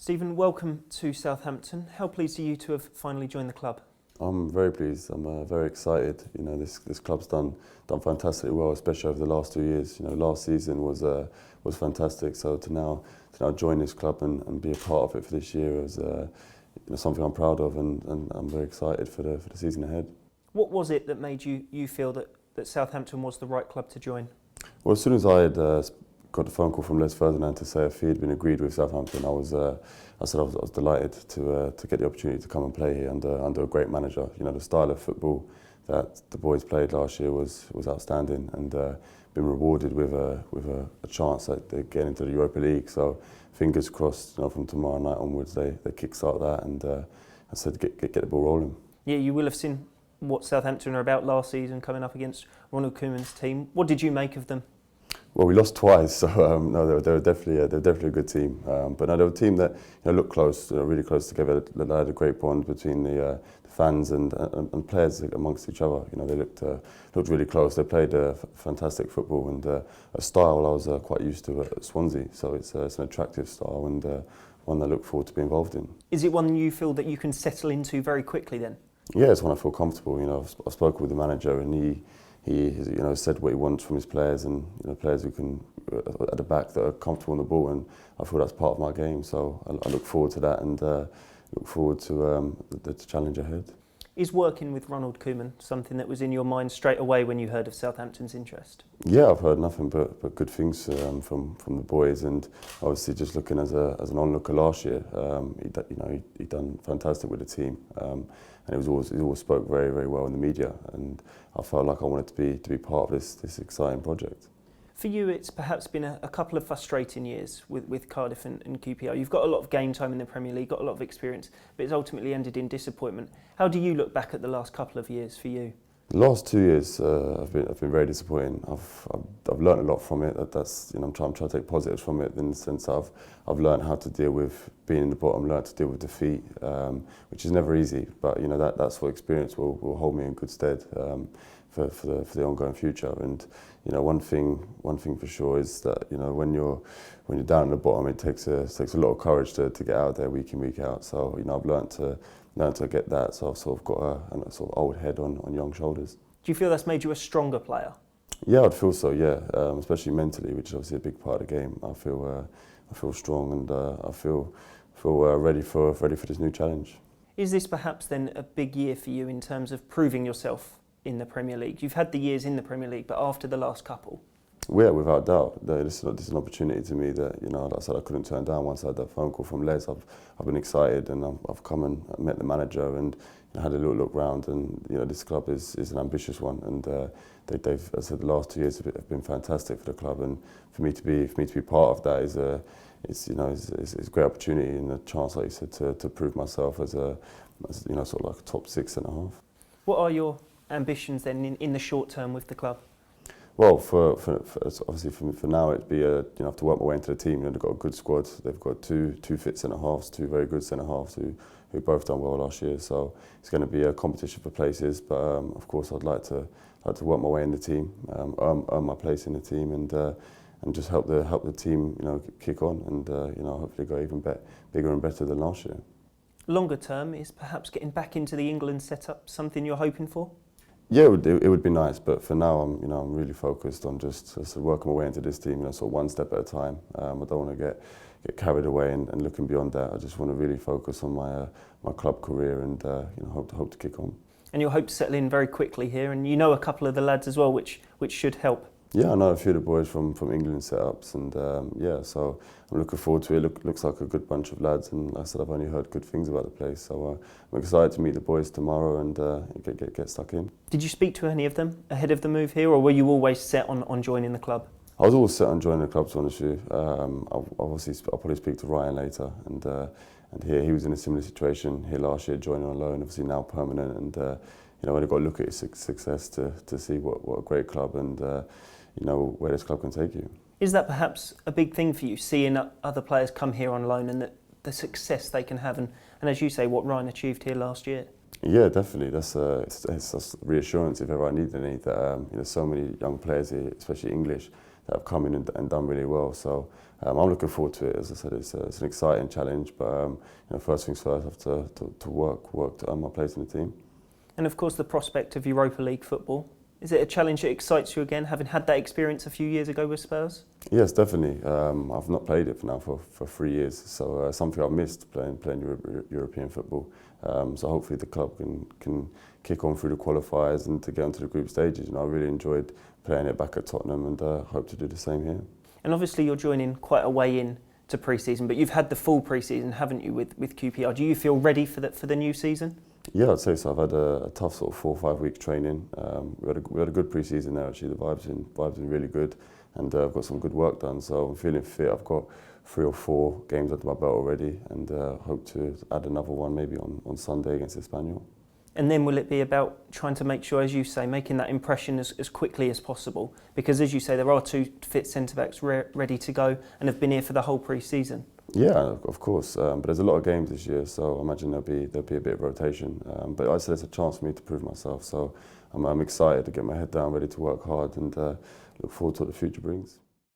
Stephen, welcome to Southampton. How pleased are you to have finally joined the club? I'm very pleased. I'm very excited. You know, this club's done fantastically well, especially over the last 2 years. You know, last season was fantastic. So to now join this club and be a part of it for this year is something I'm proud of, and I'm very excited for the season ahead. What was it that made you feel that Southampton was the right club to join? Well, as soon as I had got the phone call from Les Ferdinand to say if he had been agreed with Southampton, I was delighted to get the opportunity to come and play here under a great manager. You know, the style of football that the boys played last year was outstanding, and been rewarded with a chance that they get into the Europa League. So fingers crossed, you know, from tomorrow night onwards they kickstart that, and I said get the ball rolling. Yeah, you will have seen what Southampton are about last season, coming up against Ronald Koeman's team. What did you make of them? Well, we lost twice, so no, they were definitely a good team. But no, they were a team that looked close, really close together. They had a great bond between the fans and players amongst each other. You know, they looked really close. They played fantastic football and a style I was quite used to at Swansea. So it's an attractive style and one I look forward to be involved in. Is it one you feel that you can settle into very quickly then? Yeah, it's one I feel comfortable. You know, I've spoken with the manager and he said what he wants from his players, and players who can at the back that are comfortable on the ball, and I feel that's part of my game. So I look forward to that and look forward to the challenge ahead. Is working with Ronald Koeman something that was in your mind straight away when you heard of Southampton's interest? Yeah, I've heard nothing but good things from the boys, and obviously just looking as an onlooker last year, he done fantastic with the team, and he always spoke very, very well in the media, and I felt like I wanted to be part of this exciting project. For you, it's perhaps been a couple of frustrating years with Cardiff and QPR. You've got a lot of game time in the Premier League, got a lot of experience, but it's ultimately ended in disappointment. How do you look back at the last couple of years for you? The last 2 years have been very disappointing. I've learned a lot from it. I'm trying to take positives from it in the sense I've learned how to deal with being in the bottom, learned to deal with defeat, which is never easy. But that sort of experience will hold me in good stead for the ongoing future. And one thing for sure is that when you're down at the bottom, it takes a lot of courage to get out there week in, week out. So I've learned to get that. So I've sort of got a sort of old head on young shoulders. Do you feel that's made you a stronger player? Yeah, I'd feel so. Yeah, especially mentally, which is obviously a big part of the game. I feel strong, and I feel ready for this new challenge. Is this perhaps then a big year for you in terms of proving yourself in the Premier League? You've had the years in the Premier League, but after the last couple? Yeah, without doubt. This is an opportunity to me that like I said, I couldn't turn down. Once I had that phone call from Les, I've been excited, and I've come and met the manager and had a little look round. And this club is an ambitious one, and they've, as I said, the last 2 years have been fantastic for the club. And for me to be part of that is a great opportunity and a chance, like you said, to prove myself as sort of like a top 6.5. What are your ambitions then in the short term with the club? Well, for obviously for now, it'd be I have to work my way into the team. They've got a good squad. They've got two fit centre halves, two very good centre halves who both done well last year. So it's going to be a competition for places. But of course, I'd like to work my way in the team, earn my place in the team, and just help the team kick on, and hopefully go even bigger and better than last year. Longer term, is perhaps getting back into the England setup something you're hoping for? Yeah, it would be nice, but for now I'm really focused on just working my way into this team, sort of one step at a time. I don't want to get carried away and looking beyond that. I just want to really focus on my club career and hope to kick on. And you'll hope to settle in very quickly here, and a couple of the lads as well, which should help. Yeah, I know a few of the boys from England setups, and so I'm looking forward to it. Looks like a good bunch of lads, and like I said, I've only heard good things about the place, so I'm excited to meet the boys tomorrow and get stuck in. Did you speak to any of them ahead of the move here, or were you always set on joining the club? I was always set on joining the club, to be honest with you. I'll probably speak to Ryan later, and here he was in a similar situation here last year, joining on loan, obviously now permanent, and when you've got to look at his success to see what a great club and where this club can take you. Is that perhaps a big thing for you, seeing other players come here on loan and the success they can have, and as you say, what Ryan achieved here last year? Yeah, definitely. That's reassurance if ever I need any. That so many young players here, especially English, that have come in and done really well. So I'm looking forward to it. As I said, it's an exciting challenge, but first things first, I have to work to earn my place in the team. And of course, the prospect of Europa League football. Is it a challenge that excites you again, having had that experience a few years ago with Spurs? Yes, definitely. I've not played it for 3 years, so something I've missed playing European football. So hopefully the club can kick on through the qualifiers and to get onto the group stages. I really enjoyed playing it back at Tottenham, and hope to do the same here. And obviously you're joining quite a way in to pre-season, but you've had the full pre-season, haven't you, with QPR? Do you feel ready for the new season? Yeah, I'd say so. I've had a tough sort of 4 or 5 week training. We had a good pre-season there actually. The vibes been really good, and I've got some good work done. So I'm feeling fit. I've got 3 or 4 games under my belt already, and hope to add another one maybe on Sunday against Espanyol. And then will it be about trying to make sure, as you say, making that impression as quickly as possible? Because as you say, there are 2 fit centre-backs ready to go and have been here for the whole pre-season. Yeah, of course. But there's a lot of games this year, so I imagine there'll be a bit of rotation. But I said it's a chance for me to prove myself, so I'm excited to get my head down, ready to work hard, and look forward to what the future brings.